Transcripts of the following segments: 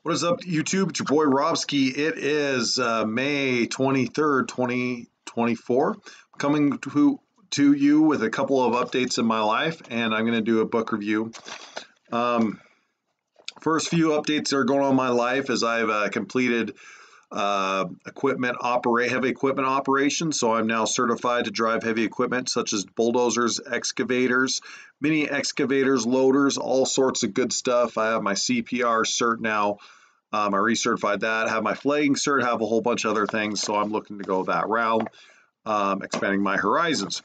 What is up, YouTube? It's your boy Robski. It is May 23rd, 2024. Coming to you with a couple of updates in my life, and I'm going to do a book review. First few updates that are going on in my life is I've completed heavy equipment operation, so I'm now certified to drive heavy equipment such as bulldozers, excavators, mini excavators, loaders, all sorts of good stuff. I have my CPR cert now. I recertified that, have my flagging cert, have a whole bunch of other things, so I'm looking to go that route, expanding my horizons.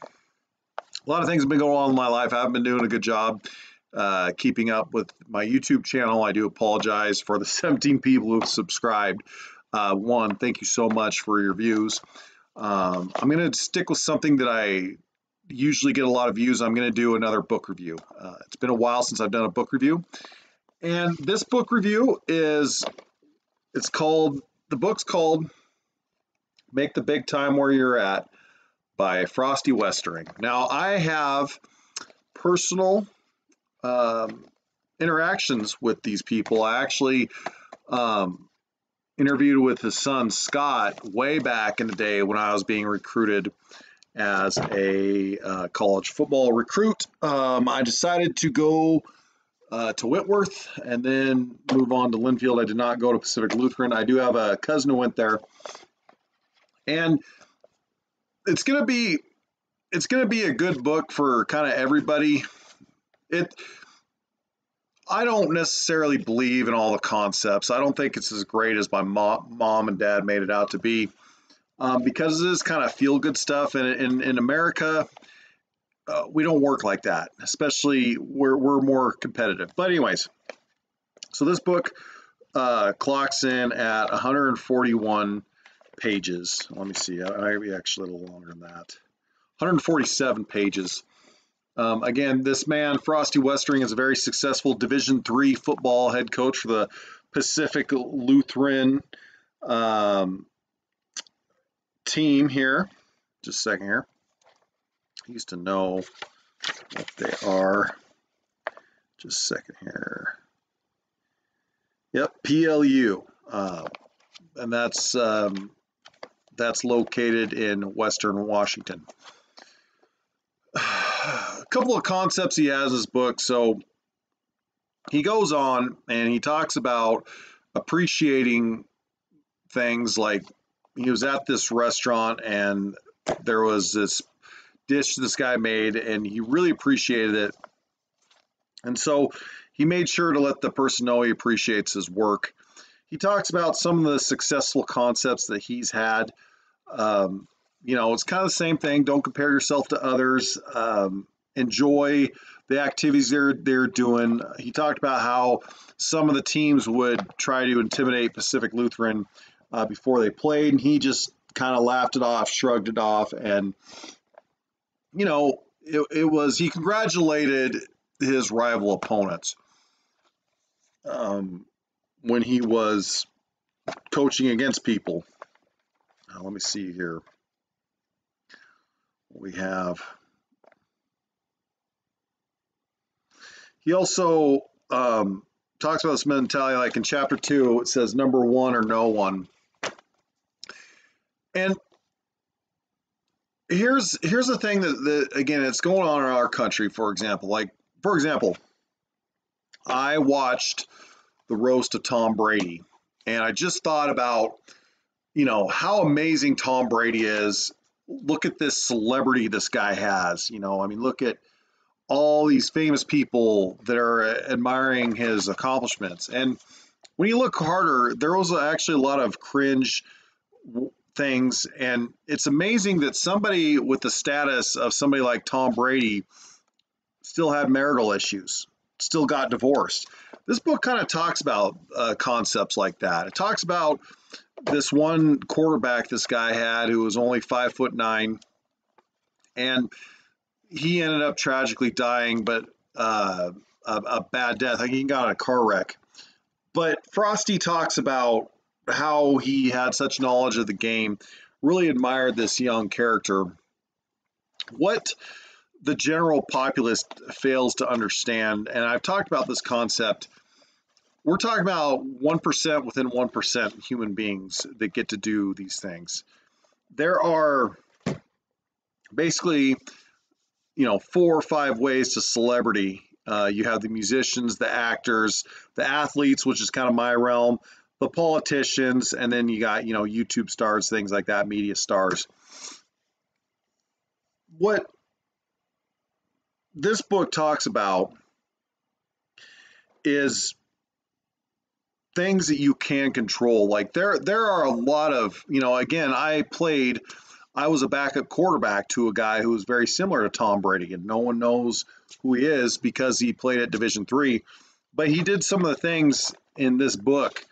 A lot of things have been going on in my life. I haven't been doing a good job keeping up with my YouTube channel. I do apologize for the 17 people who've subscribed. One, thank you so much for your views. I'm going to stick with something that I usually get a lot of views. I'm going to do another book review. It's been a while since I've done a book review. And this book review the book's called Make the Big Time Where You're At by Frosty Westering. Now, I have personal interactions with these people. I actually interviewed with his son, Scott, way back in the day when I was being recruited as a college football recruit. I decided to go to Whitworth and then move on to Linfield. I did not go to Pacific Lutheran. I do have a cousin who went there, and it's gonna be a good book for kind of everybody. I don't necessarily believe in all the concepts. I don't think it's as great as my mom and dad made it out to be, because it is kind of feel good stuff. And in America, we don't work like that, especially we're more competitive. But anyways, so this book clocks in at 141 pages. Let me see. I actually a little longer than that. 147 pages. Again, this man, Frosty Westering, is a very successful Division III football head coach for the Pacific Lutheran team here. Just a second here. I used to know what they are. Just a second here. Yep, PLU, and that's located in Western Washington. A couple of concepts he has in his book. So he goes on and he talks about appreciating things, like he was at this restaurant and there was this dish this guy made and he really appreciated it, and so he made sure to let the person know he appreciates his work. He talks about some of the successful concepts that he's had. It's kind of the same thing. Don't compare yourself to others. Enjoy the activities they're doing. He talked about how some of the teams would try to intimidate Pacific Lutheran before they played, and he just kind of laughed it off, shrugged it off, and he congratulated his rival opponents when he was coaching against people. Let me see here. We have. He also talks about this mentality, like in chapter 2, it says number one or no one. And here's the thing that again, it's going on in our country. For example, I watched the roast of Tom Brady, and I just thought about how amazing Tom Brady is. Look at this celebrity this guy has. Look at all these famous people that are admiring his accomplishments. And when you look harder, there was actually a lot of cringe things. And it's amazing that somebody with the status of somebody like Tom Brady still had marital issues, still got divorced. This book kind of talks about concepts like that. It talks about this one quarterback this guy had who was only 5'9", and he ended up tragically dying, but a bad death. I think he got in a car wreck. But Frosty talks about how he had such knowledge of the game, really admired this young character. What the general populace fails to understand, and I've talked about this concept, we're talking about 1% within 1% human beings that get to do these things. There are basically, 4 or 5 ways to celebrity. You have the musicians, the actors, the athletes, which is kind of my realm, the politicians, and then you got, YouTube stars, things like that, media stars. What this book talks about is things that you can control. Like there are a lot of, again, I was a backup quarterback to a guy who was very similar to Tom Brady, and no one knows who he is because he played at Division III. But he did some of the things in this book.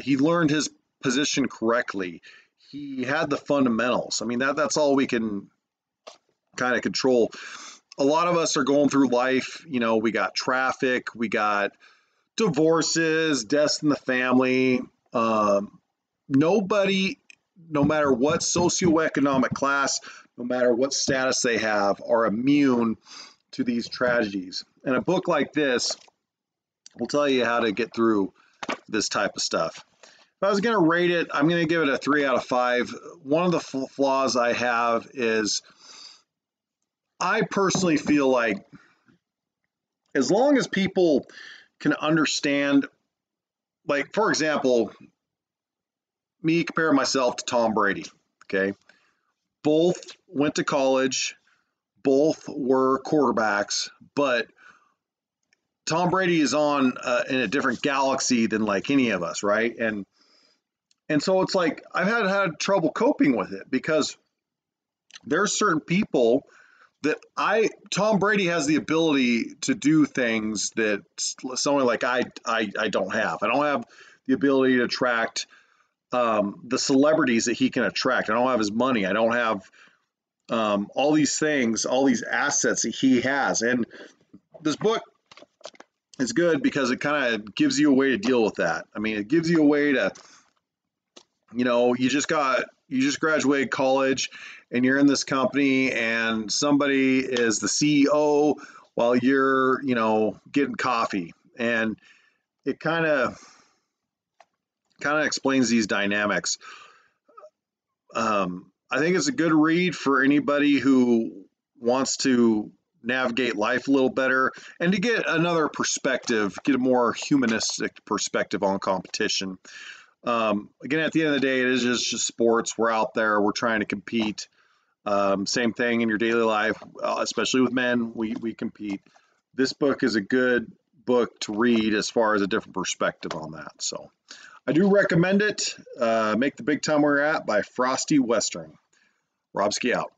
He learned his position correctly. He had the fundamentals. I mean, that's all we can kind of control. A lot of us are going through life. We got traffic, we got divorces, deaths in the family. Nobody, no matter what socioeconomic class, no matter what status they have, are immune to these tragedies. And a book like this will tell you how to get through this type of stuff. If I was going to rate it, I'm going to give it a 3 out of 5. One of the flaws I have is I personally feel like as long as people can understand, like, for example, me comparing myself to Tom Brady, okay? Both went to college, both were quarterbacks, but Tom Brady is on in a different galaxy than like any of us, right? And so it's like I've had trouble coping with it because there's certain people that Tom Brady has the ability to do things that someone like I don't have. I don't have the ability to attract the celebrities that he can attract. I don't have his money. I don't have all these things, all these assets that he has. And this book is good because it kind of gives you a way to deal with that. I mean, it gives you a way to, you just graduated college and you're in this company and somebody is the CEO while you're, getting coffee. And it kind of explains these dynamics. I think it's a good read for anybody who wants to navigate life a little better and to get another perspective, get a more humanistic perspective on competition. Again, at the end of the day, it is just sports. We're out there, we're trying to compete. Same thing in your daily life, especially with men, we compete. This book is a good book to read as far as a different perspective on that. So I do recommend it. Make the Big Time Where You're At by Frosty Westering. Robski out.